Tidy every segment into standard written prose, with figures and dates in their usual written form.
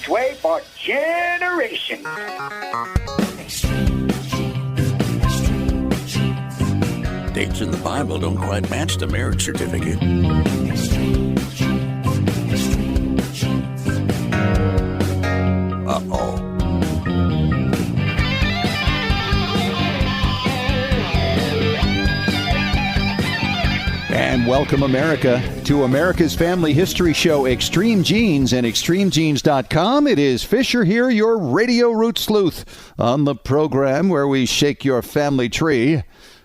best way for generations. Dates in the Bible don't quite match the marriage certificate. Uh-oh. And welcome, America, to America's family history show, Extreme Genes and ExtremeGenes.com. It is Fisher here, your radio root sleuth, on the program where we shake your family tree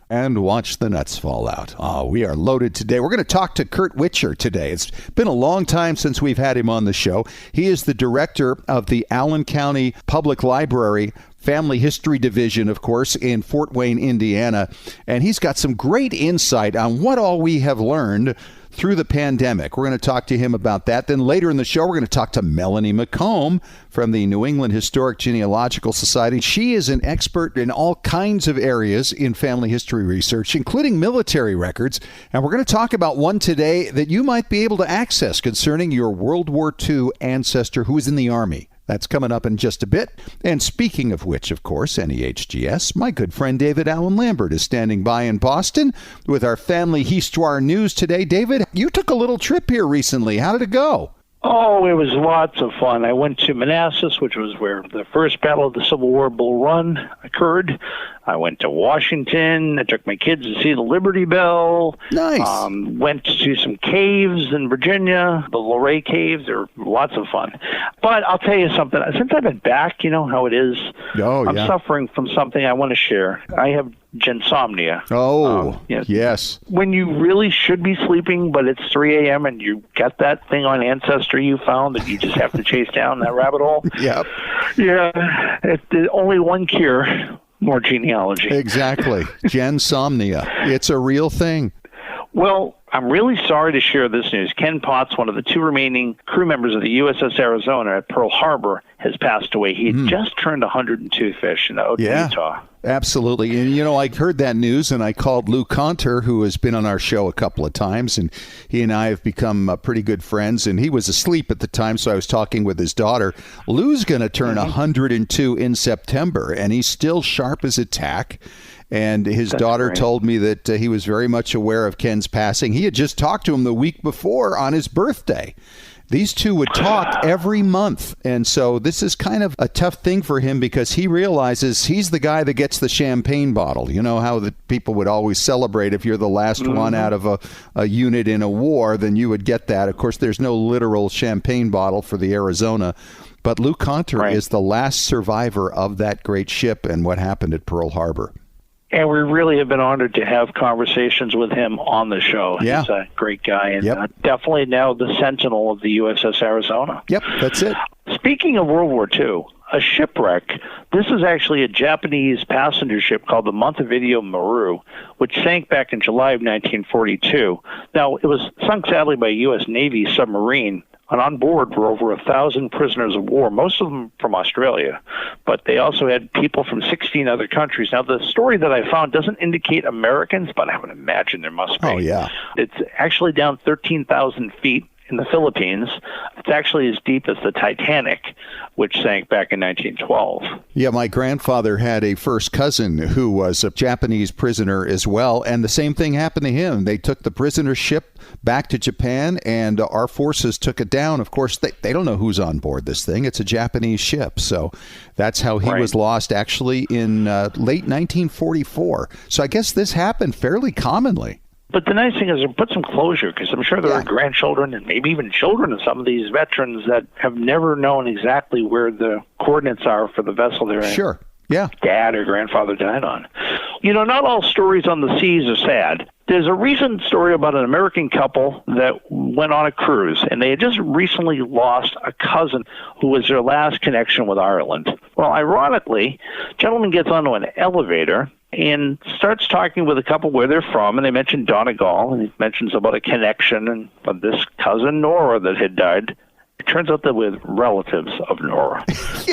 and watch the nuts fall out. We are loaded today. We're going to talk to Kurt Witcher today. It's been a long time since we've had him on the show. He is the director of the Allen County Public Library Family History Division, of course, in Fort Wayne, Indiana. And he's got some great insight on what all we have learned through the pandemic. We're going to talk to him about that. Then later in the show, we're going to talk to Melanie McComb from the New England Historic Genealogical Society. She is an expert in all kinds of areas in family history research, including military records. And we're going to talk about one today that you might be able to access concerning your World War II ancestor who was in the Army. That's coming up in just a bit. And speaking of which, of course, NEHGS, my good friend David Allen Lambert is standing by in Boston with our Family Histoire news today. David, you took a little trip here recently. How did it go? Oh, it was lots of fun. I went to Manassas, which was where the first Battle of the Civil War Bull Run occurred. I went to Washington. I took my kids to see the Liberty Bell. Nice. Went to some caves in Virginia, the Luray Caves. They're lots of fun. But I'll tell you something. Since I've been back, you know how it is. Oh, I'm suffering from something I want to share. I have Gen-Somnia. Oh, yes. When you really should be sleeping, but it's 3 a.m. and you got that thing on Ancestry you found that you just have to chase down that rabbit hole. Yep. Yeah. It's only one cure. More genealogy. Exactly. Gen-Somnia. It's a real thing. Well, I'm really sorry to share this news. Ken Potts, one of the two remaining crew members of the USS Arizona at Pearl Harbor, has passed away. He had just turned 102 fish in Utah. Absolutely. And, you know, I heard that news and I called Lou Conter, who has been on our show a couple of times, and he and I have become pretty good friends. And he was asleep at the time, so I was talking with his daughter. Lou's going to turn 102 in September, and he's still sharp as a tack. And his daughter told me that he was very much aware of Ken's passing. He had just talked to him the week before on his birthday. These two would talk every month. And so this is kind of a tough thing for him because he realizes he's the guy that gets the champagne bottle. You know how the people would always celebrate if you're the last one out of a unit in a war, then you would get that. Of course, there's no literal champagne bottle for the Arizona. But Lou Conter is the last survivor of that great ship and what happened at Pearl Harbor. And we really have been honored to have conversations with him on the show. Yeah. He's a great guy and definitely now the sentinel of the USS Arizona. Yep, that's it. Speaking of World War II, a shipwreck. This is actually a Japanese passenger ship called the Montevideo Maru, which sank back in July of 1942. Now, it was sunk sadly by a U.S. Navy submarine. And on board were over 1,000 prisoners of war, most of them from Australia. But they also had people from 16 other countries. Now, the story that I found doesn't indicate Americans, but I would imagine there must be. Oh, yeah. It's actually down 13,000 feet in the Philippines. It's actually as deep as the Titanic, which sank back in 1912. Yeah, my grandfather had a first cousin who was a Japanese prisoner as well, and the same thing happened to him. They took the prisoner ship back to Japan, and our forces took it down. Of course, they don't know who's on board this thing. It's a Japanese ship, so that's how he was lost actually in late 1944. So I guess this happened fairly commonly. But the nice thing is it put some closure, because I'm sure there are grandchildren and maybe even children of some of these veterans that have never known exactly where the coordinates are for the vessel they're in. Sure. Yeah. Dad or grandfather died on. You know, not all stories on the seas are sad. There's a recent story about an American couple that went on a cruise, and they had just recently lost a cousin who was their last connection with Ireland. Well, ironically, a gentleman gets onto an elevator and starts talking with a couple where they're from, and they mentioned Donegal, and he mentions about a connection and of this cousin, Nora, that had died. It turns out that with relatives of Nora.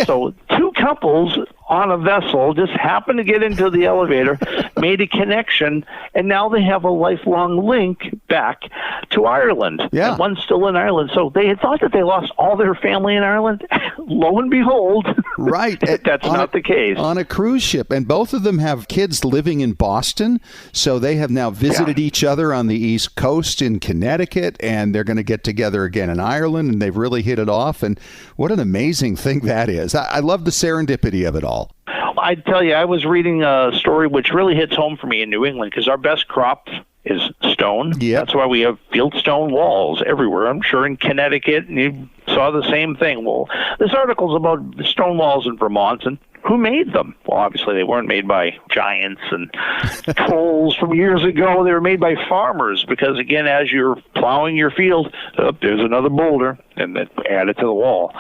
So two couples on a vessel just happened to get into the elevator, made a connection, and now they have a lifelong link back to Ireland. Yeah. And one's still in Ireland. So they had thought that they lost all their family in Ireland. Lo and behold, right. that's not the case. On a cruise ship. And both of them have kids living in Boston. So they have now visited each other on the East Coast in Connecticut, and they're going to get together again in Ireland, and they've really hit it off. And what an amazing thing that is. I love the serendipity of it all. I tell you, I was reading a story which really hits home for me in New England, because our best crop is stone. Yep. That's why we have fieldstone walls everywhere. I'm sure in Connecticut, and you saw the same thing. Well, this article's about stone walls in Vermont, and who made them? Well, obviously they weren't made by giants and trolls from years ago. They were made by farmers, because, again, as you're plowing your field, there's another boulder, and then add it to the wall.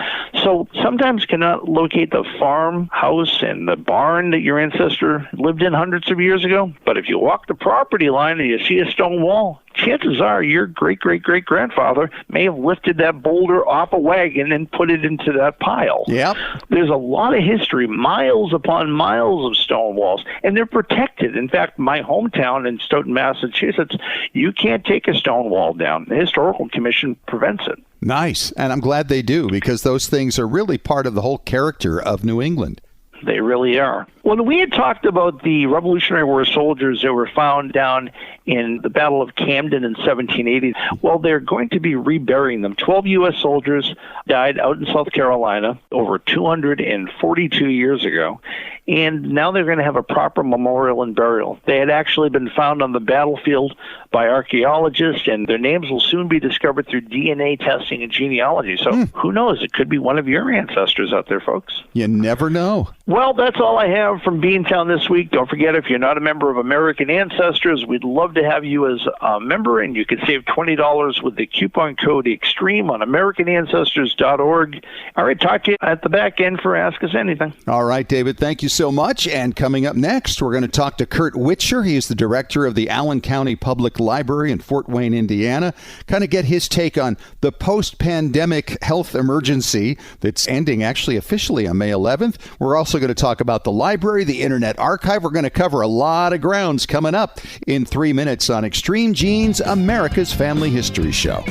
So sometimes you cannot locate the farmhouse and the barn that your ancestor lived in hundreds of years ago. But if you walk the property line and you see a stone wall, chances are your great-great-great-grandfather may have lifted that boulder off a wagon and put it into that pile. Yep. There's a lot of history, miles upon miles of stone walls, and they're protected. In fact, my hometown in Stoughton, Massachusetts, you can't take a stone wall down. The Historical Commission prevents it. Nice. And I'm glad they do, because those things are really part of the whole character of New England. They really are. When we had talked about the Revolutionary War soldiers that were found down in the Battle of Camden in 1780, well, they're going to be reburying them. 12 U.S. soldiers died out in South Carolina over 242 years ago, and now they're going to have a proper memorial and burial. They had actually been found on the battlefield by archaeologists, and their names will soon be discovered through DNA testing and genealogy. So who knows? It could be one of your ancestors out there, folks. You never know. Well, that's all I have from Beantown this week. Don't forget, if you're not a member of American Ancestors, we'd love to have you as a member, and you can save $20 with the coupon code EXTREME on AmericanAncestors.org. All right, talk to you at the back end for Ask Us Anything. All right, David, thank you so much. And coming up next, we're going to talk to Kurt Witcher. He's the director of the Allen County Public Library in Fort Wayne, Indiana. Kind of get his take on the post-pandemic health emergency that's ending actually officially on May 11th. We're also going to talk about the library, the Internet Archive. We're going to cover a lot of grounds coming up in 3 minutes on Extreme Genes, America's Family History Show.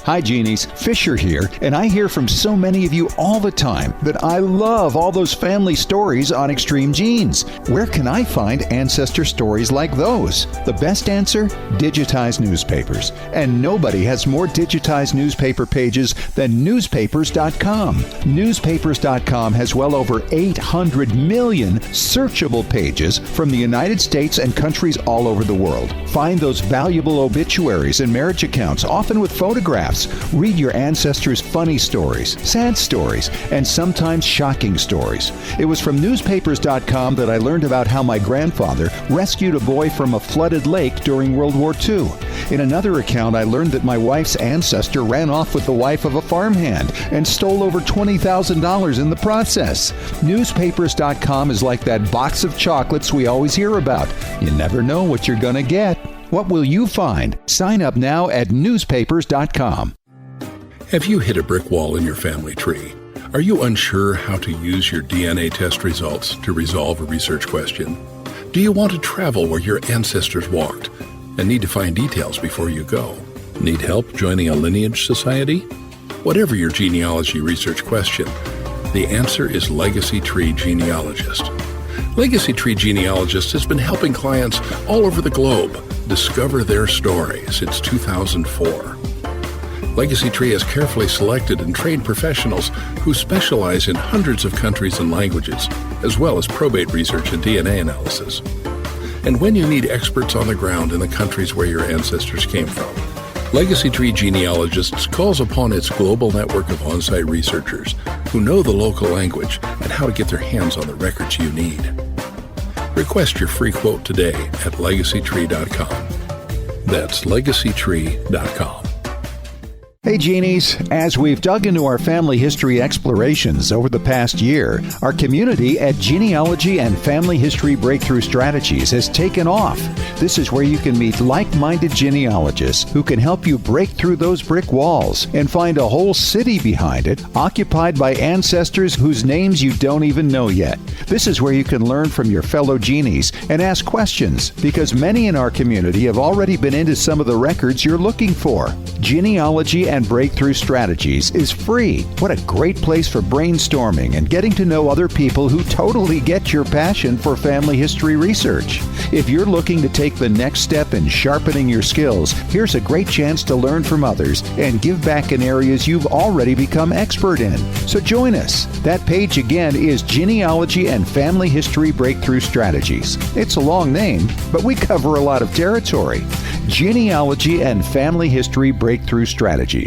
Hi, Genies. Fisher here, and I hear from so many of you all the time that I love all those family stories on Extreme Genes. Where can I find ancestor stories like those? The best answer? Digitized newspapers. And nobody has more digitized newspaper pages than newspapers.com. Newspapers.com has well over 800 million searchable pages from the United States and countries all over the world. Find those valuable obituaries and marriage accounts, often with photographs. Read your ancestors' funny stories, sad stories, and sometimes shocking stories. It was from newspapers.com that I learned about how my grandfather rescued a boy from a flooded lake during World War II. In another account, I learned that my wife's ancestor ran off with the wife of a farmhand and stole over $20,000 in the process. Newspapers.com is like that box of chocolates we always hear about. You never know what you're going to get. What will you find? Sign up now at newspapers.com. Have you hit a brick wall in your family tree? Are you unsure how to use your DNA test results to resolve a research question? Do you want to travel where your ancestors walked and need to find details before you go? Need help joining a lineage society? Whatever your genealogy research question, the answer is Legacy Tree Genealogist. Legacy Tree Genealogist has been helping clients all over the globe discover their story since 2004. Legacy Tree has carefully selected and trained professionals who specialize in hundreds of countries and languages, as well as probate research and DNA analysis. And when you need experts on the ground in the countries where your ancestors came from, Legacy Tree Genealogists calls upon its global network of on-site researchers who know the local language and how to get their hands on the records you need. Request your free quote today at legacytree.com. That's legacytree.com. Hey Genies, as we've dug into our family history explorations over the past year, our community at Genealogy and Family History Breakthrough Strategies has taken off. This is where you can meet like-minded genealogists who can help you break through those brick walls and find a whole city behind it, occupied by ancestors whose names you don't even know yet. This is where you can learn from your fellow genies and ask questions, because many in our community have already been into some of the records you're looking for. Genealogy and Breakthrough Strategies is free. What a great place for brainstorming and getting to know other people who totally get your passion for family history research. If you're looking to take the next step in sharpening your skills, here's a great chance to learn from others and give back in areas you've already become expert in. So join us. That page again is Genealogy and Family History Breakthrough Strategies. It's a long name, but we cover a lot of territory. Genealogy and Family History Breakthrough Strategies.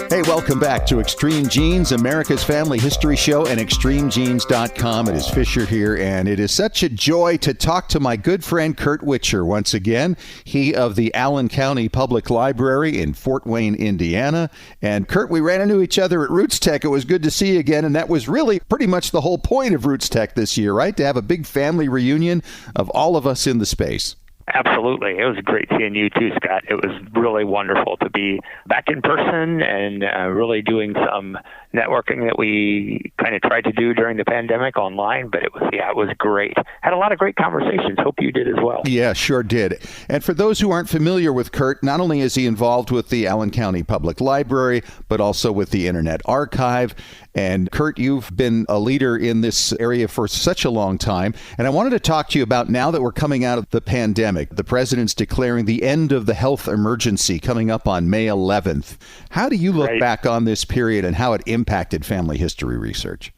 Hey, welcome back to Extreme Genes, America's Family History Show, and ExtremeGenes.com. It is Fisher here, and it is such a joy to talk to my good friend Kurt Witcher once again. He of the Allen County Public Library in Fort Wayne, Indiana. And Kurt, we ran into each other at Roots Tech. It was good to see you again, and that was really pretty much the whole point of Roots Tech this year, right? To have a big family reunion of all of us in the space. Absolutely. It was great seeing you too, Scott. It was really wonderful to be back in person and really doing some networking that we kind of tried to do during the pandemic online, but it was great. Had a lot of great conversations. Hope you did as well. Yeah, sure did. And for those who aren't familiar with Kurt, not only is he involved with the Allen County Public Library, but also with the Internet Archive. And Kurt, you've been a leader in this area for such a long time. And I wanted to talk to you about, now that we're coming out of the pandemic, the president's declaring the end of the health emergency coming up on May 11th. How do you look back on this period and how it impacted family history research?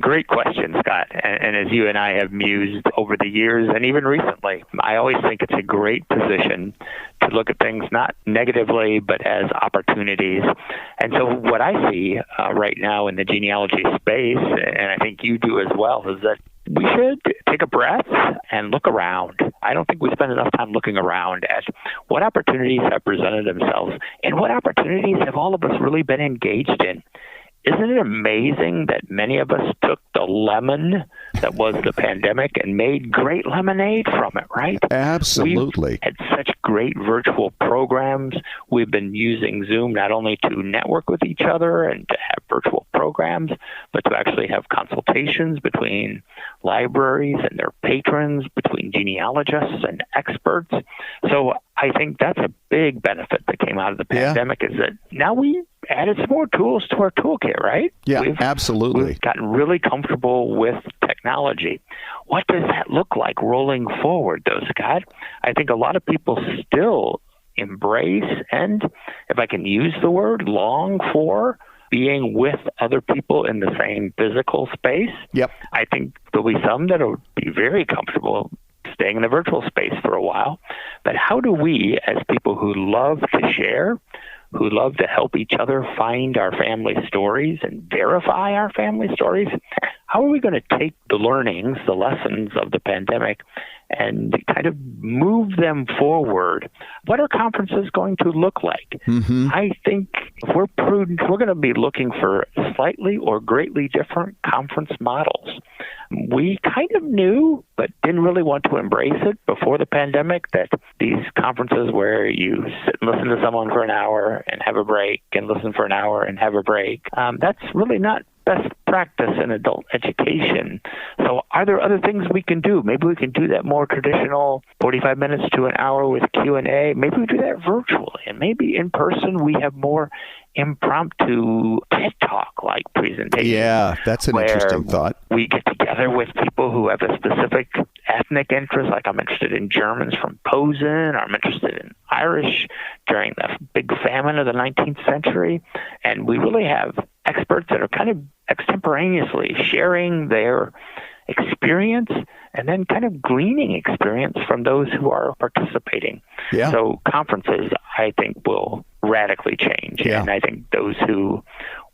Great question, Scott. And as you and I have mused over the years and even recently, I always think it's a great position to look at things not negatively, but as opportunities. And so what I see right now in the genealogy space, and I think you do as well, is that we should take a breath and look around. I don't think we spend enough time looking around at what opportunities have presented themselves and what opportunities have all of us really been engaged in. Isn't it amazing that many of us took the lemon that was the pandemic and made great lemonade from it, right? Absolutely. We've had such great virtual programs. We've been using Zoom not only to network with each other and to have virtual programs, but to actually have consultations between libraries and their patrons, between genealogists and experts. So I think that's a big benefit that came out of the pandemic, is that now we added some more tools to our toolkit, right? Yeah, absolutely. We've gotten really comfortable with technology. What does that look like rolling forward, though, Scott? I think a lot of people still embrace, and if I can use the word, long for being with other people in the same physical space. Yep. I think there'll be some that will be very comfortable staying in the virtual space for a while. But how do we, as people who love to share, who love to help each other find our family stories and verify our family stories, how are we going to take the learnings, the lessons of the pandemic, and kind of move them forward? What are conferences going to look like? Mm-hmm. I think if we're prudent, we're going to be looking for slightly or greatly different conference models. We kind of knew, but didn't really want to embrace it before the pandemic, that these conferences where you sit and listen to someone for an hour and have a break and listen for an hour and have a break, that's really not best practice in adult education. So are there other things we can do? Maybe we can do that more traditional 45 minutes to an hour with Q&A. Maybe we do that virtually. And maybe in person we have more impromptu TED Talk-like presentations. Yeah, that's an interesting thought. We get together with people who have a specific ethnic interest, like I'm interested in Germans from Posen, or I'm interested in Irish during the big famine of the 19th century. And we really have experts that are kind of extemporaneously sharing their experience and then kind of gleaning experience from those who are participating. Yeah. So conferences, I think, will radically change. Yeah. And I think those who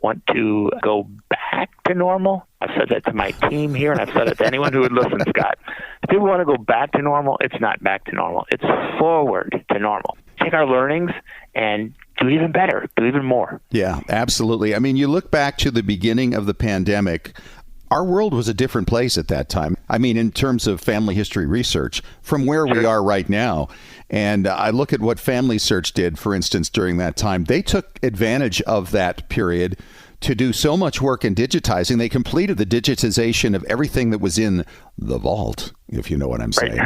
want to go back back to normal, I've said that to my team here, and I've said it to anyone who would listen, Scott. If people want to go back to normal, it's not back to normal. It's forward to normal. Take our learnings and do even better, do even more. Yeah, absolutely. I mean, you look back to the beginning of the pandemic, our world was a different place at that time. I mean, in terms of family history research, from where we are right now. And I look at what Family Search did, for instance, during that time. They took advantage of that period to do so much work in digitizing. They completed the digitization of everything that was in the vault, if you know what I'm saying.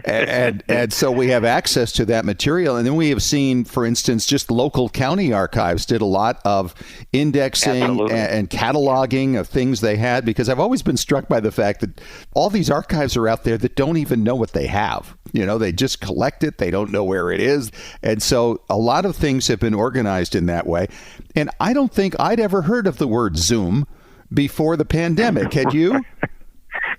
And so we have access to that material. And then we have seen, for instance, just local county archives did a lot of indexing and cataloging of things they had, because I've always been struck by the fact that all these archives are out there that don't even know what they have. You know, they just collect it. They don't know where it is. And so a lot of things have been organized in that way. And I don't think I'd ever heard of the word Zoom before the pandemic. Had you?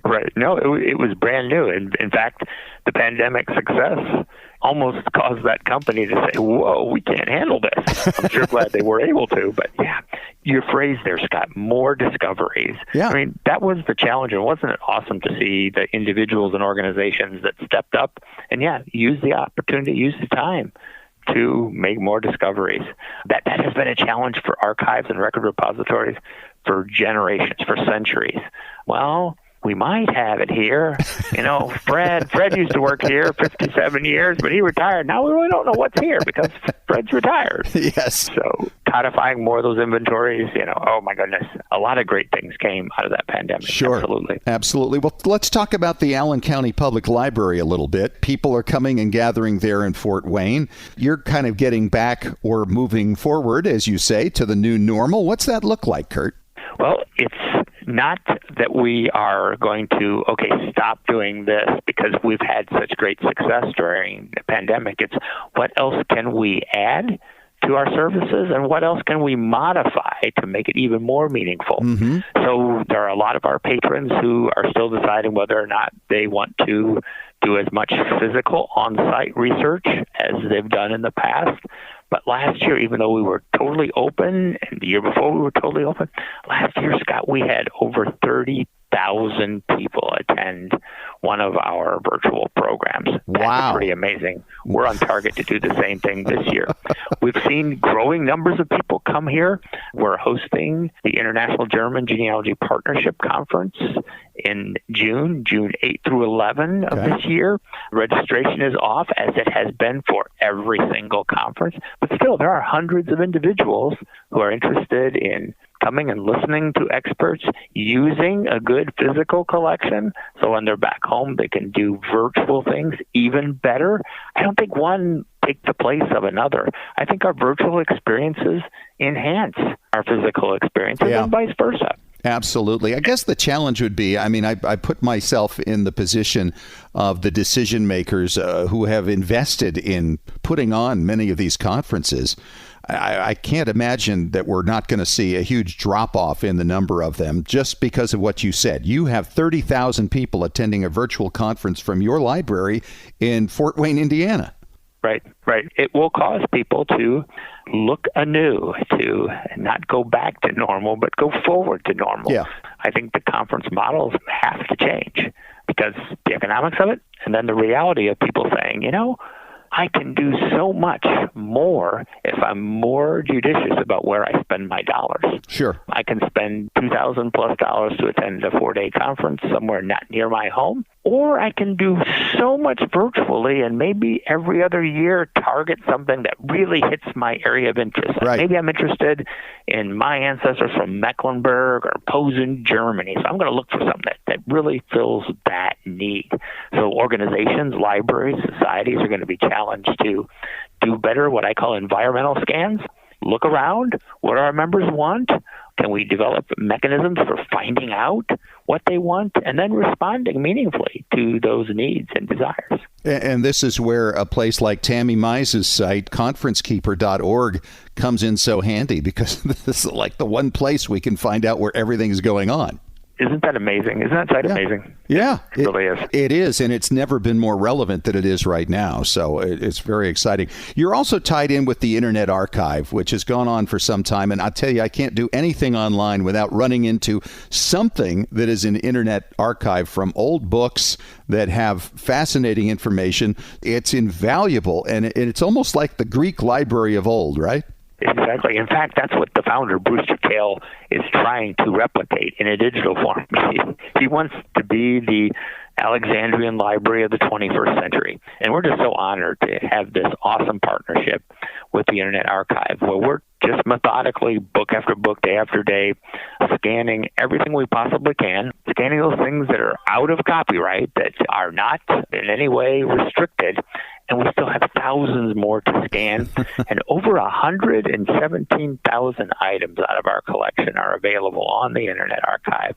Right. No, it was brand new. And in fact, the pandemic success almost caused that company to say, whoa, we can't handle this. I'm sure glad they were able to. But yeah, your phrase there, Scott, more discoveries. Yeah. I mean, that was the challenge. And wasn't it awesome to see the individuals and organizations that stepped up and, use the opportunity, use the time to make more discoveries. That has been a challenge for archives and record repositories for generations, for centuries. Well, we might have it here. You know, Fred used to work here 57 years, but he retired. Now we really don't know what's here because Fred's retired. Yes. So codifying more of those inventories, oh my goodness, a lot of great things came out of that pandemic. Sure. Absolutely. Well, let's talk about the Allen County Public Library a little bit. People are coming and gathering there in Fort Wayne. You're kind of getting back or moving forward, as you say, to the new normal. What's that look like, Kurt? Well, it's not that we are going to, stop doing this because we've had such great success during the pandemic. It's what else can we add to our services and what else can we modify to make it even more meaningful? Mm-hmm. So there are a lot of our patrons who are still deciding whether or not they want to do as much physical on-site research as they've done in the past. But last year, even though we were totally open, and the year before we were totally open, last year, Scott, we had over 30,000 people attend one of our virtual programs. That's pretty amazing. We're on target to do the same thing this year. We've seen growing numbers of people come here. We're hosting the International German Genealogy Partnership Conference in June 8 through 11 of this year. Registration is off, as it has been for every single conference. But still, there are hundreds of individuals who are interested in coming and listening to experts, using a good physical collection. So when they're back home, they can do virtual things even better. I don't think one take the place of another. I think our virtual experiences enhance our physical experiences and vice versa. Absolutely. I guess the challenge would be, I put myself in the position of the decision makers who have invested in putting on many of these conferences. I can't imagine that we're not going to see a huge drop-off in the number of them just because of what you said. You have 30,000 people attending a virtual conference from your library in Fort Wayne, Indiana. Right. It will cause people to look anew, to not go back to normal, but go forward to normal. Yeah. I think the conference models have to change because the economics of it, and then the reality of people saying, I can do so much more if I'm more judicious about where I spend my dollars. Sure. I can spend $2,000+ to attend a 4-day conference somewhere not near my home, or I can do so much virtually and maybe every other year target something that really hits my area of interest. Right. Maybe I'm interested in my ancestors from Mecklenburg or Posen, Germany. So I'm going to look for something that really fills that need. So organizations, libraries, societies are going to be challenged to do better, what I call environmental scans. Look around. What do our members want? Can we develop mechanisms for finding out what they want and then responding meaningfully to those needs and desires? And this is where a place like Tammy Mize's site, conferencekeeper.org, comes in so handy because this is like the one place we can find out where everything is going on. Isn't that amazing? Isn't that site amazing? Yeah. It really is. It is, and it's never been more relevant than it is right now. So it's very exciting. You're also tied in with the Internet Archive, which has gone on for some time. And I tell you, I can't do anything online without running into something that is an Internet Archive from old books that have fascinating information. It's invaluable, and it's almost like the Greek library of old, right? Exactly. In fact, that's what the founder, Brewster Kahle, is trying to replicate in a digital form. He wants to be the Alexandrian library of the 21st century. And we're just so honored to have this awesome partnership with the Internet Archive, where we're just methodically, book after book, day after day, scanning everything we possibly can, scanning those things that are out of copyright, that are not in any way restricted, and we still have thousands more to scan. And over 117,000 items out of our collection are available on the Internet Archive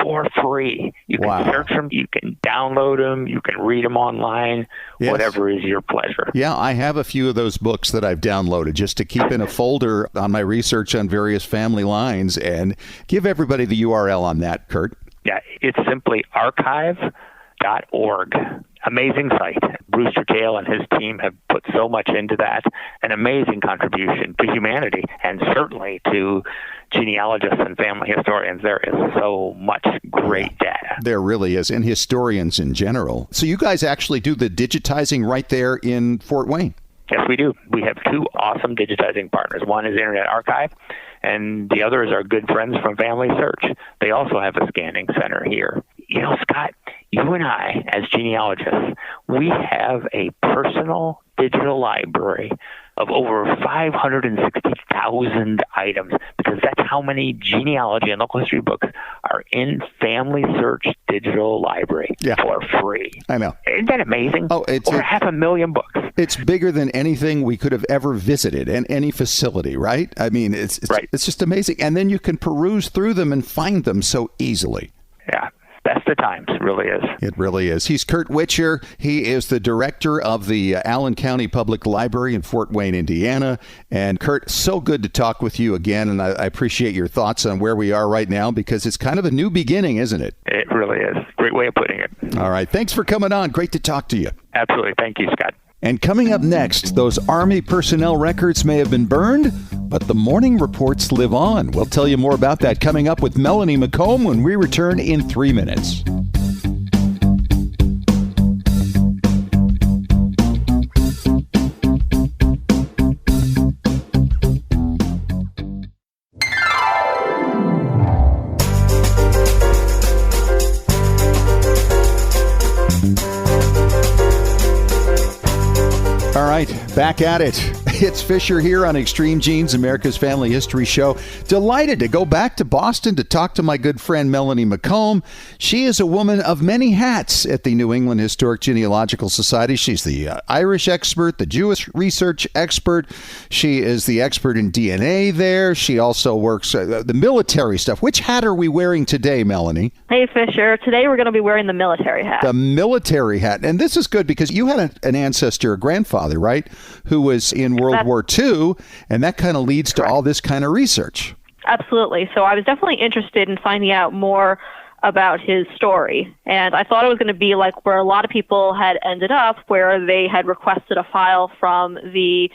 for free. You can search them, you can download them, you can read them online, whatever is your pleasure. Yeah, I have a few of those books that I've downloaded just to keep in a folder on my research on various family lines. And give everybody the URL on that, Kurt. Yeah, it's simply archive.org. Amazing site. Brewster Kahle and his team have put so much into that. An amazing contribution to humanity, and certainly to genealogists and family historians. There is so much great data. There really is, and historians in general. So you guys actually do the digitizing right there in Fort Wayne? Yes, we do. We have two awesome digitizing partners. One is Internet Archive, and the other is our good friends from Family Search. They also have a scanning center here. You know, Scott, you and I, as genealogists, we have a personal digital library of over 560,000 items, because that's how many genealogy and local history books are in Family Search digital library for free. I know. Isn't that amazing? Oh, it's over 500,000 books. It's bigger than anything we could have ever visited in any facility, right? I mean, it's just amazing. And then you can peruse through them and find them so easily. Yeah. That's the times. It really is. It really is. He's Kurt Witcher. He is the director of the Allen County Public Library in Fort Wayne, Indiana. And Kurt, so good to talk with you again. And I appreciate your thoughts on where we are right now, because it's kind of a new beginning, isn't it? It really is. Great way of putting it. All right. Thanks for coming on. Great to talk to you. Absolutely. Thank you, Scott. And coming up next, those Army personnel records may have been burned, but the morning reports live on. We'll tell you more about that coming up with Melanie McComb when we return in 3 minutes. All right, back at it. It's Fisher here on Extreme Genes, America's Family History Show. Delighted to go back to Boston to talk to my good friend Melanie McComb. She is a woman of many hats at the New England Historic Genealogical Society. She's the Irish expert, the Jewish research expert. She is the expert in DNA there. She also works the military stuff. Which hat are we wearing today, Melanie? Hey, Fisher. Today we're going to be wearing the military hat. The military hat. And this is good because you had an ancestor, a grandfather, right, who was in World War II, and that kind of leads to all this kind of research. Absolutely. So I was definitely interested in finding out more about his story, and I thought it was going to be like where a lot of people had ended up, where they had requested a file from the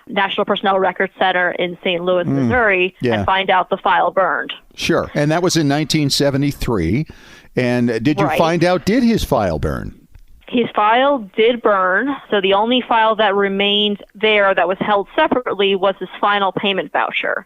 National Personnel Records Center in St. Louis, Missouri, and find out the file burned. Sure. And that was in 1973. And did you find out, did his file burn? His file did burn, so the only file that remained there that was held separately was his final payment voucher.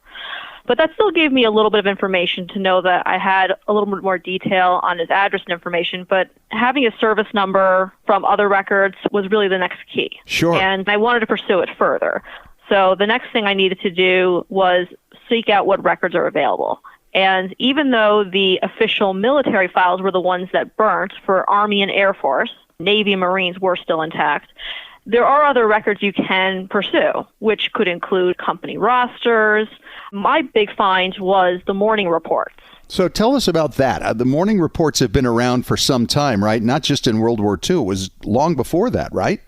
But that still gave me a little bit of information to know that I had a little bit more detail on his address and information, but having a service number from other records was really the next key. Sure. And I wanted to pursue it further. So the next thing I needed to do was seek out what records are available. And even though the official military files were the ones that burnt for Army and Air Force, Navy and Marines were still intact, there are other records you can pursue, which could include company rosters. My big find was the morning reports. So tell us about that. The morning reports have been around for some time, right? Not just in World War II. It was long before that, right?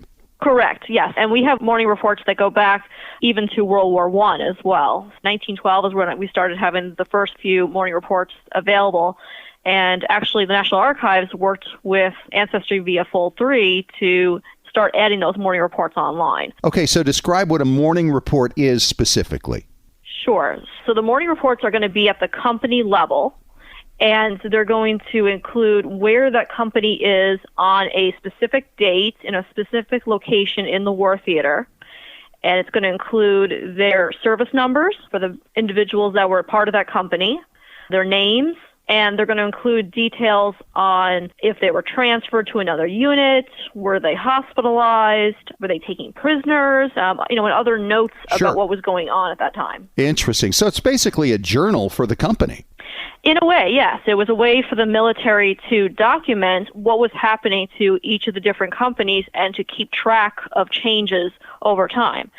Correct, yes. And we have morning reports that go back even to World War I as well. 1912 is when we started having the first few morning reports available. And actually, the National Archives worked with Ancestry via Fold3 to start adding those morning reports online. Okay, so describe what a morning report is specifically. Sure. So the morning reports are going to be at the company level, and they're going to include where that company is on a specific date in a specific location in the war theater. And it's going to include their service numbers for the individuals that were part of that company, their names, and they're going to include details on if they were transferred to another unit, were they hospitalized, were they taking prisoners, and other notes about what was going on at that time. Interesting. So it's basically a journal for the company. In a way, yes. It was a way for the military to document what was happening to each of the different companies and to keep track of changes over time.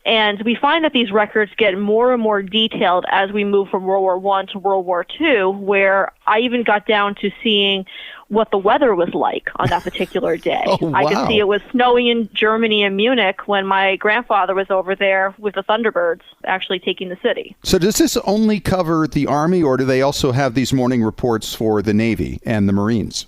And we find that these records get more and more detailed as we move from World War I to World War II, where I even got down to seeing what the weather was like on that particular day. Oh, wow. I could see it was snowing in Germany and Munich when my grandfather was over there with the Thunderbirds actually taking the city. So does this only cover the Army, or do they also have these morning reports for the Navy and the Marines?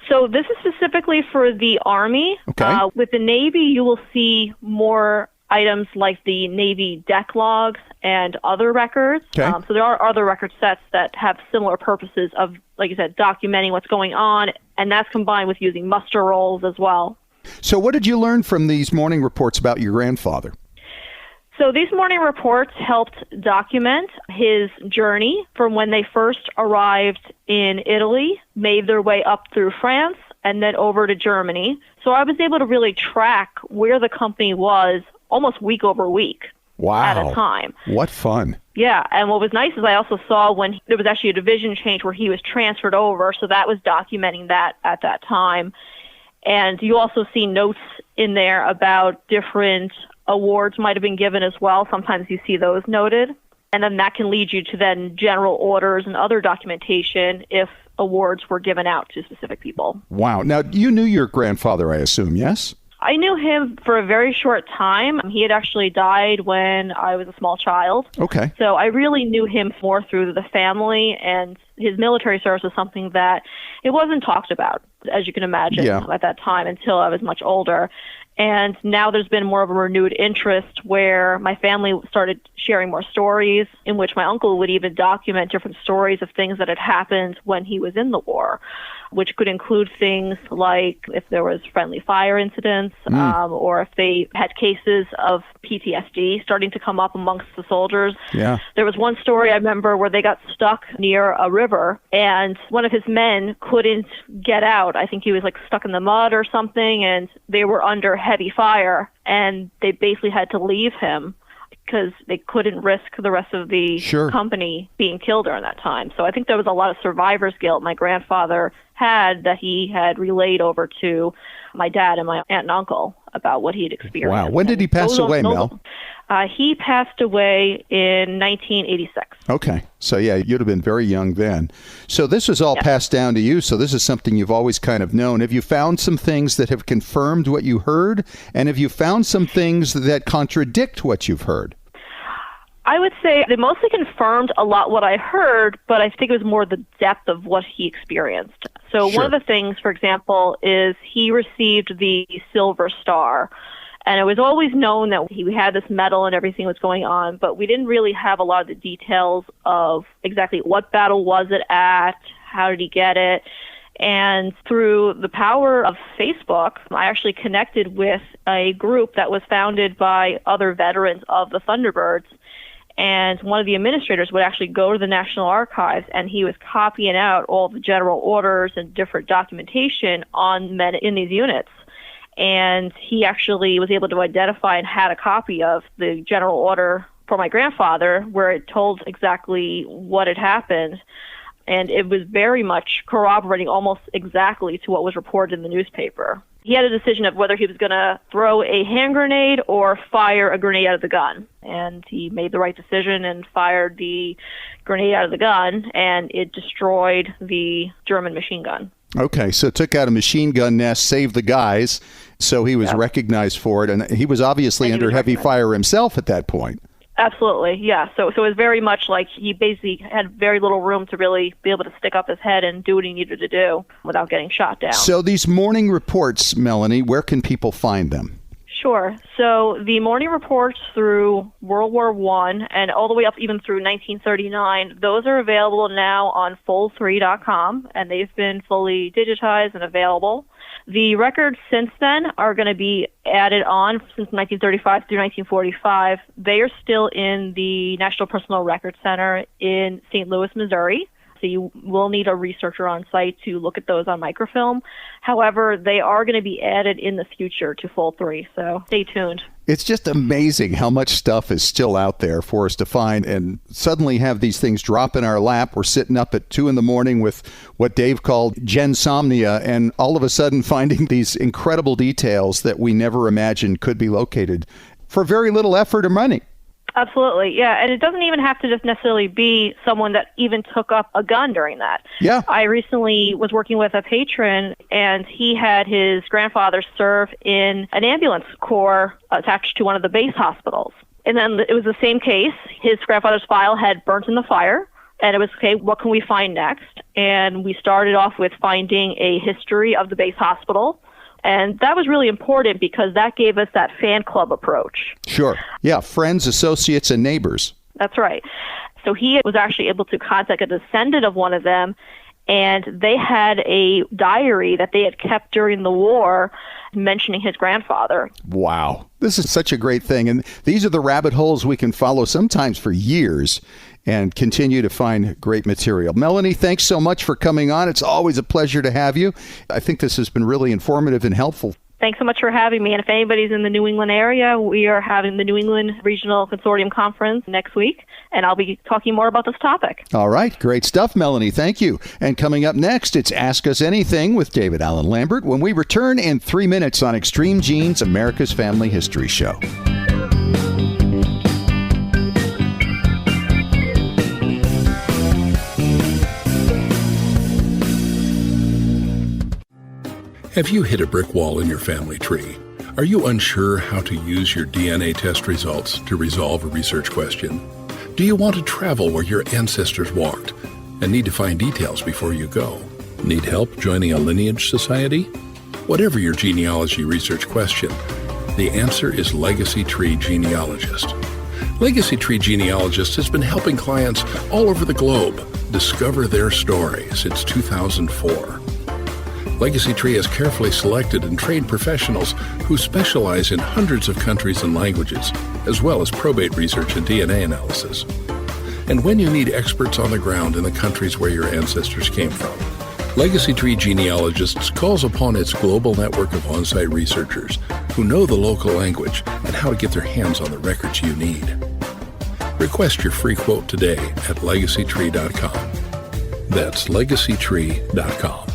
So this is specifically for the Army. Okay. With the Navy, you will see more items like the Navy deck logs and other records. Okay. So there are other record sets that have similar purposes of, like you said, documenting what's going on, and that's combined with using muster rolls as well. So what did you learn from these morning reports about your grandfather? So these morning reports helped document his journey from when they first arrived in Italy, made their way up through France, and then over to Germany. So I was able to really track where the company was almost week over week. Wow. At a time. What fun. Yeah, and what was nice is I also saw when there was actually a division change where he was transferred over, so that was documenting that at that time. And you also see notes in there about different awards might have been given as well. Sometimes you see those noted. And then that can lead you to then general orders and other documentation if awards were given out to specific people. Wow. Now, you knew your grandfather, I assume, yes? I knew him for a very short time. He had actually died when I was a small child. Okay. So I really knew him more through the family, and his military service was something that it wasn't talked about, as you can imagine, at that time until I was much older. And now there's been more of a renewed interest where my family started sharing more stories in which my uncle would even document different stories of things that had happened when he was in the war, which could include things like if there was friendly fire incidents or if they had cases of PTSD starting to come up amongst the soldiers. Yeah. There was one story I remember where they got stuck near a river and one of his men couldn't get out. I think he was like stuck in the mud or something, and they were under heavy fire and they basically had to leave him because they couldn't risk the rest of the company being killed during that time. So I think there was a lot of survivor's guilt my grandfather had that he had relayed over to my dad and my aunt and uncle about what he'd experienced. Wow. When did he pass away, Mel? He passed away in 1986. Okay. So, yeah, you'd have been very young then. So this was all passed down to you, so this is something you've always kind of known. Have you found some things that have confirmed what you heard? And have you found some things that contradict what you've heard? I would say they mostly confirmed a lot what I heard, but I think it was more the depth of what he experienced. So one of the things, for example, is he received the Silver Star. And it was always known that he had this medal and everything was going on, but we didn't really have a lot of the details of exactly what battle was it at, how did he get it. And through the power of Facebook, I actually connected with a group that was founded by other veterans of the Thunderbirds. And one of the administrators would actually go to the National Archives, and he was copying out all the general orders and different documentation on men in these units. And he actually was able to identify and had a copy of the general order for my grandfather where it told exactly what had happened. And it was very much corroborating almost exactly to what was reported in the newspaper. He had a decision of whether he was going to throw a hand grenade or fire a grenade out of the gun. And he made the right decision and fired the grenade out of the gun, and it destroyed the German machine gun. Okay, so it took out a machine gun nest, saved the guys, so he was recognized for it, and he was obviously under heavy fire himself at that point. Absolutely, yeah. So it was very much like he basically had very little room to really be able to stick up his head and do what he needed to do without getting shot down. So these morning reports, Melanie, where can people find them? Sure. So the morning reports through World War I and all the way up even through 1939, those are available now on fold3.com, and they've been fully digitized and available. The records since then are going to be added on since 1935 through 1945. They are still in the National Personal Records Center in St. Louis, Missouri. So you will need a researcher on site to look at those on microfilm. However, they are going to be added in the future to Fold 3, so stay tuned. It's just amazing how much stuff is still out there for us to find and suddenly have these things drop in our lap. We're sitting up at 2 a.m. with what Dave called Gen-Somnia, and all of a sudden finding these incredible details that we never imagined could be located for very little effort or money. Absolutely, yeah. And it doesn't even have to just necessarily be someone that even took up a gun during that. Yeah. I recently was working with a patron, and he had his grandfather serve in an ambulance corps attached to one of the base hospitals. And then it was the same case. His grandfather's file had burnt in the fire, and it was, okay, what can we find next? And we started off with finding a history of the base hospital. And that was really important because that gave us that fan club approach. Sure. Yeah, friends, associates, and neighbors. That's right. So he was actually able to contact a descendant of one of them, and they had a diary that they had kept during the war mentioning his grandfather. Wow. This is such a great thing. And these are the rabbit holes we can follow sometimes for years and continue to find great material. Melanie, thanks so much for coming on. It's always a pleasure to have you. I think this has been really informative and helpful. Thanks so much for having me. And if anybody's in the New England area, we are having the New England Regional Consortium Conference next week, and I'll be talking more about this topic. All right. Great stuff, Melanie. Thank you. And coming up next, it's Ask Us Anything with David Allen Lambert when we return in 3 minutes on Extreme Genes, America's Family History Show. Have you hit a brick wall in your family tree? Are you unsure how to use your DNA test results to resolve a research question? Do you want to travel where your ancestors walked and need to find details before you go? Need help joining a lineage society? Whatever your genealogy research question, the answer is Legacy Tree Genealogist. Legacy Tree Genealogist has been helping clients all over the globe discover their story since 2004. Legacy Tree has carefully selected and trained professionals who specialize in hundreds of countries and languages, as well as probate research and DNA analysis. And when you need experts on the ground in the countries where your ancestors came from, Legacy Tree Genealogists calls upon its global network of on-site researchers who know the local language and how to get their hands on the records you need. Request your free quote today at legacytree.com. That's legacytree.com.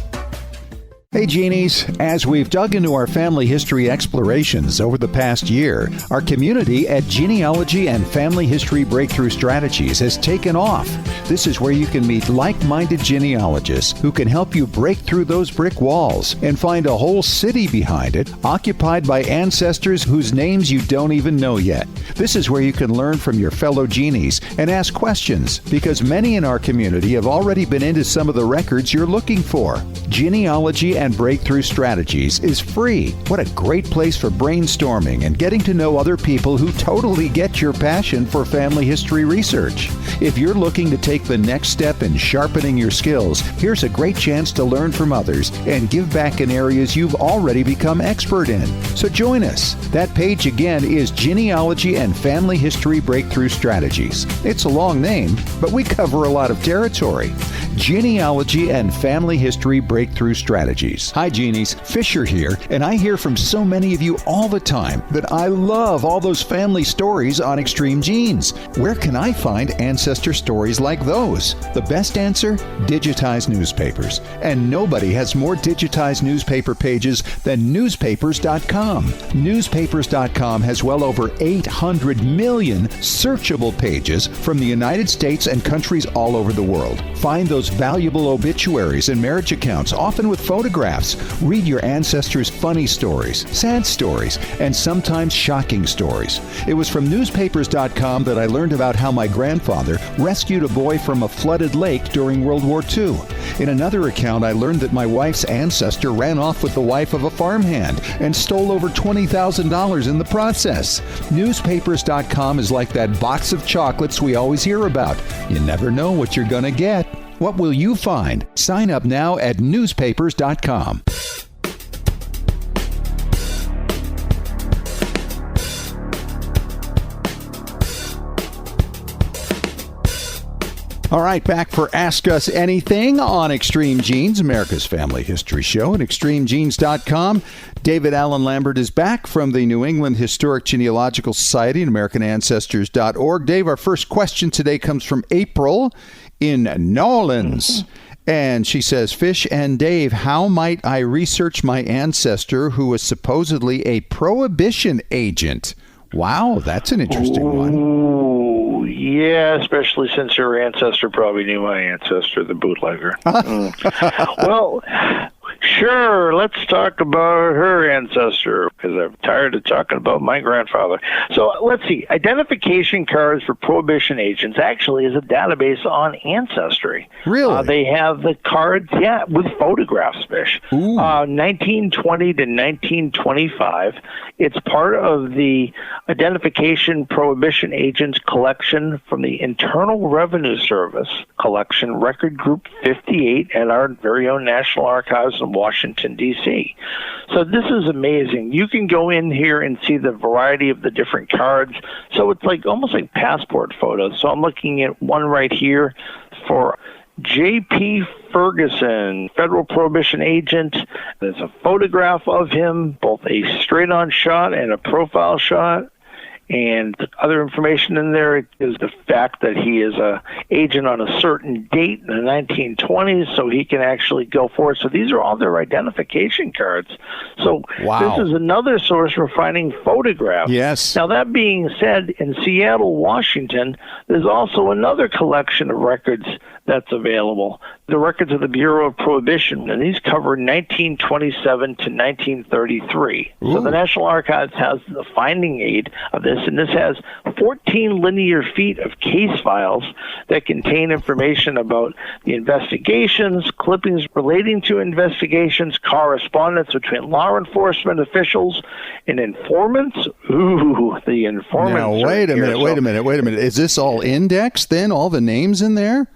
Hey Genies, as we've dug into our family history explorations over the past year, our community at Genealogy and Family History Breakthrough Strategies has taken off. This is where you can meet like-minded genealogists who can help you break through those brick walls and find a whole city behind it, occupied by ancestors whose names you don't even know yet. This is where you can learn from your fellow Genies and ask questions, because many in our community have already been into some of the records you're looking for. Genealogy and Breakthrough Strategies is free. What a great place for brainstorming and getting to know other people who totally get your passion for family history research. If you're looking to take the next step in sharpening your skills, here's a great chance to learn from others and give back in areas you've already become expert in. So join us. That page again is Genealogy and Family History Breakthrough Strategies. It's a long name, but we cover a lot of territory. Genealogy and Family History Breakthrough Strategies. Hi, Genies. Fisher here, and I hear from so many of you all the time that I love all those family stories on Extreme Genes. Where can I find ancestor stories like those? The best answer? Digitized newspapers. And nobody has more digitized newspaper pages than newspapers.com. Newspapers.com has well over 800 million searchable pages from the United States and countries all over the world. Find those valuable obituaries and marriage accounts, often with photographs photographs. Read your ancestors' funny stories, sad stories, and sometimes shocking stories. It was from newspapers.com that I learned about how my grandfather rescued a boy from a flooded lake during World War II. In another account, I learned that my wife's ancestor ran off with the wife of a farmhand and stole over $20,000 in the process. Newspapers.com is like that box of chocolates we always hear about. You never know what you're going to get. What will you find? Sign up now at newspapers.com. All right, back for Ask Us Anything on Extreme Genes, America's Family History Show at extremegenes.com. David Allen Lambert is back from the New England Historic Genealogical Society and AmericanAncestors.org. Dave, our first question today comes from April in New Orleans. And she says, Fish and Dave, how might I research my ancestor who was supposedly a prohibition agent? Wow, that's an interesting one. Ooh, yeah, especially since your ancestor probably knew my ancestor, the bootlegger. Well, sure, let's talk about her ancestor, because I'm tired of talking about my grandfather. So let's see. Identification cards for prohibition agents actually is a database on Ancestry. Really? They have the cards, yeah, with photographs, Fish. 1920 to 1925. It's part of the Identification Prohibition Agents collection from the Internal Revenue Service collection, Record Group 58, at our very own National Archives in Washington, D.C. So this is amazing. You can go in here and see the variety of the different cards. So it's like almost like passport photos. So I'm looking at one right here for J.P. Ferguson, federal prohibition agent. There's a photograph of him, both a straight-on shot and a profile shot. And the other information in there is the fact that he is a agent on a certain date in the 1920s, so he can actually go forward. So these are all their identification cards. So This is another source for finding photographs. Yes. Now, that being said, in Seattle, Washington, there's also another collection of records that's available. The records of the Bureau of Prohibition, and these cover 1927 to 1933. Ooh. So the National Archives has the finding aid of this, and this has 14 linear feet of case files that contain information about the investigations, clippings relating to investigations, correspondence between law enforcement officials and informants. Ooh, the informants. Now, wait a minute. Is this all indexed then, all the names in there?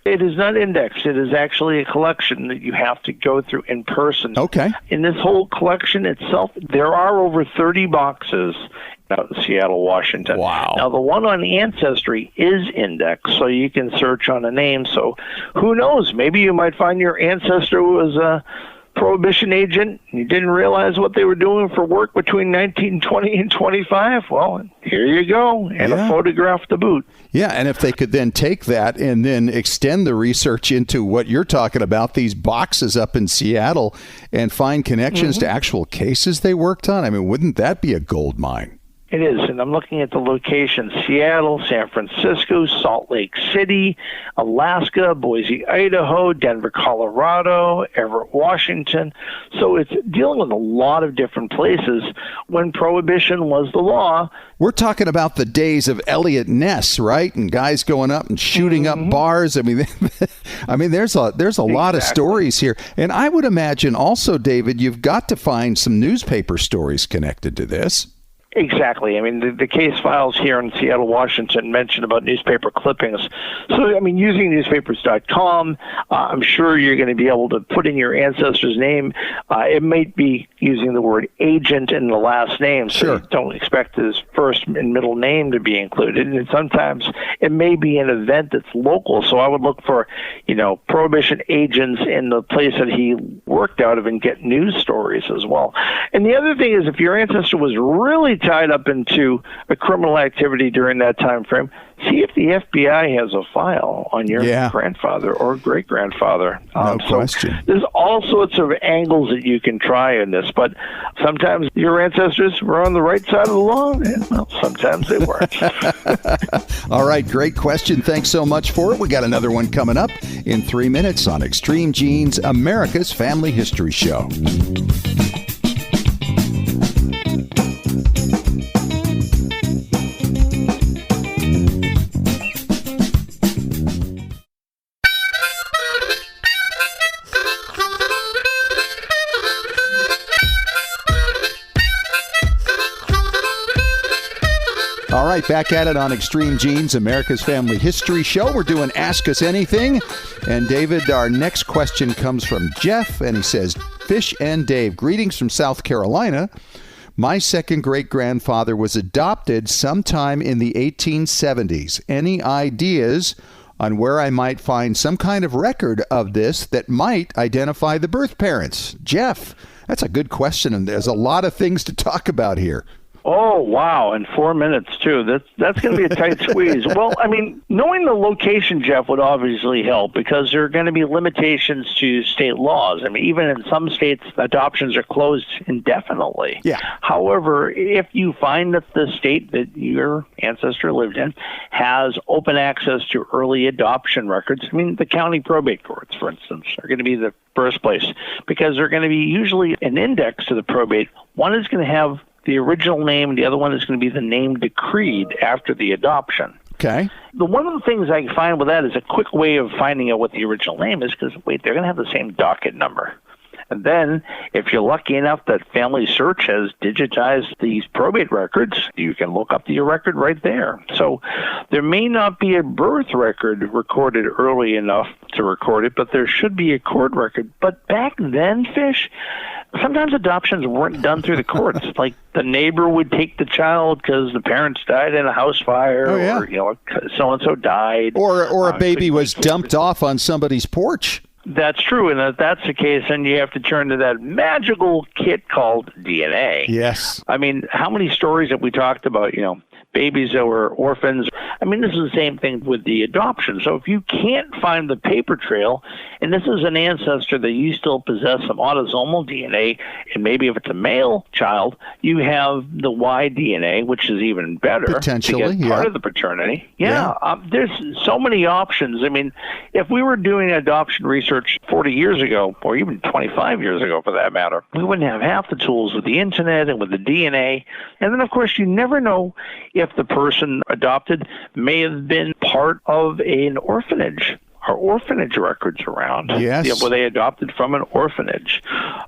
It is not indexed. It is actually a collection that you have to go through in person. Okay. In this whole collection itself, there are over 30 boxes out in Seattle, Washington. Wow. Now, the one on Ancestry is indexed, so you can search on a name. So who knows? Maybe you might find your ancestor was a prohibition agent. You didn't realize what they were doing for work between 1920 and 25. Well, here you go, and a photograph to boot. Yeah, and if they could then take that and then extend the research into what you're talking about, these boxes up in Seattle, and find connections to actual cases they worked on, I mean, wouldn't that be a gold mine? It is, and I'm looking at the locations: Seattle, San Francisco, Salt Lake City, Alaska, Boise, Idaho, Denver, Colorado, Everett, Washington. So it's dealing with a lot of different places when Prohibition was the law. We're talking about the days of Elliot Ness, right? And guys going up and shooting up bars. I mean, there's a lot of stories here. And I would imagine also, David, you've got to find some newspaper stories connected to this. Exactly. I mean, the case files here in Seattle, Washington mention about newspaper clippings. So, I mean, using newspapers.com, I'm sure you're going to be able to put in your ancestor's name. It might be using the word agent in the last name, so you don't expect his first and middle name to be included. And sometimes it may be an event that's local. So I would look for, prohibition agents in the place that he worked out of and get news stories as well. And the other thing is, if your ancestor was really tied up into a criminal activity during that time frame, see if the FBI has a file on your grandfather or great-grandfather. No question. So there's all sorts of angles that you can try in this, but sometimes your ancestors were on the right side of the law, and well, sometimes they weren't. All right, great question. Thanks so much for it. We got another one coming up in 3 minutes on Extreme Genes, America's Family History Show. All right, back at it on Extreme Genes, America's Family History Show. We're doing Ask Us Anything. And David, our next question comes from Jeff, and he says, Fish and Dave, greetings from South Carolina. My second great-grandfather was adopted sometime in the 1870s. Any ideas on where I might find some kind of record of this that might identify the birth parents? Jeff, that's a good question, and there's a lot of things to talk about here. Oh, wow. And 4 minutes, too. That's going to be a tight squeeze. Well, I mean, knowing the location, Jeff, would obviously help because there are going to be limitations to state laws. I mean, even in some states, adoptions are closed indefinitely. Yeah. However, if you find that the state that your ancestor lived in has open access to early adoption records, I mean, the county probate courts, for instance, are going to be the first place because they're going to be usually an index to the probate. One is going to have the original name, the other one is going to be the name decreed after the adoption. Okay. One of the things I find with that is a quick way of finding out what the original name is because, wait, they're going to have the same docket number. And then, if you're lucky enough that Family Search has digitized these probate records, you can look up your record right there. So there may not be a birth record recorded early enough to record it, but there should be a court record. But back then, Fish, sometimes adoptions weren't done through the courts. Like the neighbor would take the child because the parents died in a house fire, or so-and-so died. Or a baby was dumped off on somebody's porch. That's true, and if that's the case, then you have to turn to that magical kit called DNA. Yes. I mean, how many stories have we talked about, babies that were orphans? I mean, this is the same thing with the adoption. So if you can't find the paper trail, and this is an ancestor that you still possess some autosomal DNA, and maybe if it's a male child, you have the Y DNA, which is even better. Potentially, part of the paternity. There's so many options. I mean, if we were doing adoption research 40 years ago, or even 25 years ago for that matter, we wouldn't have half the tools with the internet and with the DNA. And then, of course, you never know if the person adopted may have been part of an orphanage. Are orphanage records around? Yes. Were they adopted from an orphanage?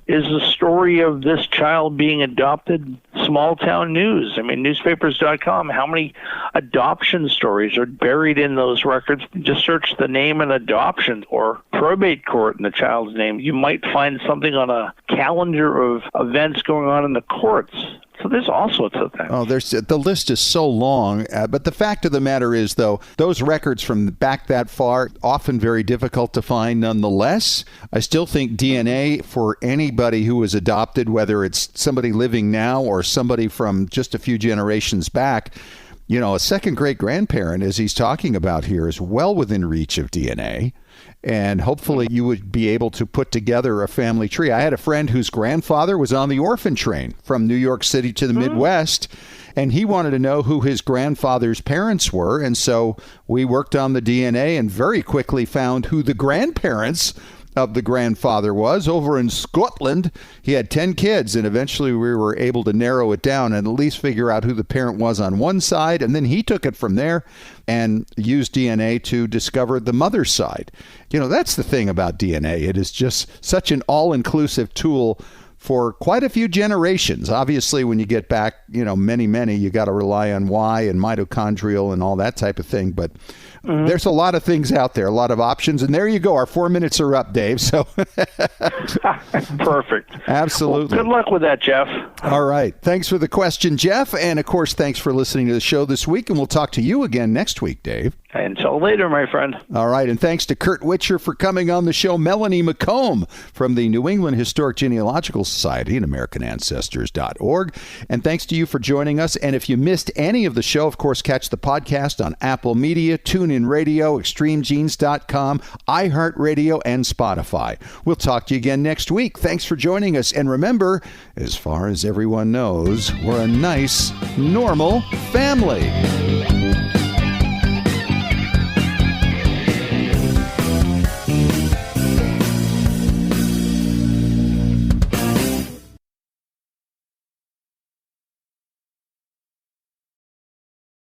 Is the story of this child being adopted small town news? I mean, newspapers.com, how many adoption stories are buried in those records? Just search the name and adoption or probate court in the child's name. You might find something on a calendar of events going on in the courts. So there's all sorts of things. Oh, the list is so long. But the fact of the matter is, though, those records from back that far, often very difficult to find nonetheless. I still think DNA for anybody who was adopted, whether it's somebody living now or somebody from just a few generations back, a second great-grandparent, as he's talking about here, is well within reach of DNA. And hopefully you would be able to put together a family tree. I had a friend whose grandfather was on the orphan train from New York City to the Midwest, and he wanted to know who his grandfather's parents were. And so we worked on the DNA and very quickly found who the grandparents of the grandfather was over in Scotland. He had 10 kids, and eventually we were able to narrow it down and at least figure out who the parent was on one side. And then he took it from there and used DNA to discover the mother's side. That's the thing about DNA. It is just such an all-inclusive tool for quite a few generations. Obviously, when you get back, many, you got to rely on Y and mitochondrial and all that type of thing. But there's a lot of things out there, a lot of options. And there you go. Our 4 minutes are up, Dave. So perfect. Absolutely. Well, good luck with that, Jeff. All right. Thanks for the question, Jeff. And, of course, thanks for listening to the show this week. And we'll talk to you again next week, Dave. Until later, my friend. All right, and thanks to Kurt Witcher for coming on the show, Melanie McComb from the New England Historic Genealogical Society and AmericanAncestors.org. And thanks to you for joining us. And if you missed any of the show, of course, catch the podcast on Apple Media, TuneIn Radio, ExtremeGenes.com, iHeartRadio, and Spotify. We'll talk to you again next week. Thanks for joining us. And remember, as far as everyone knows, we're a nice, normal family.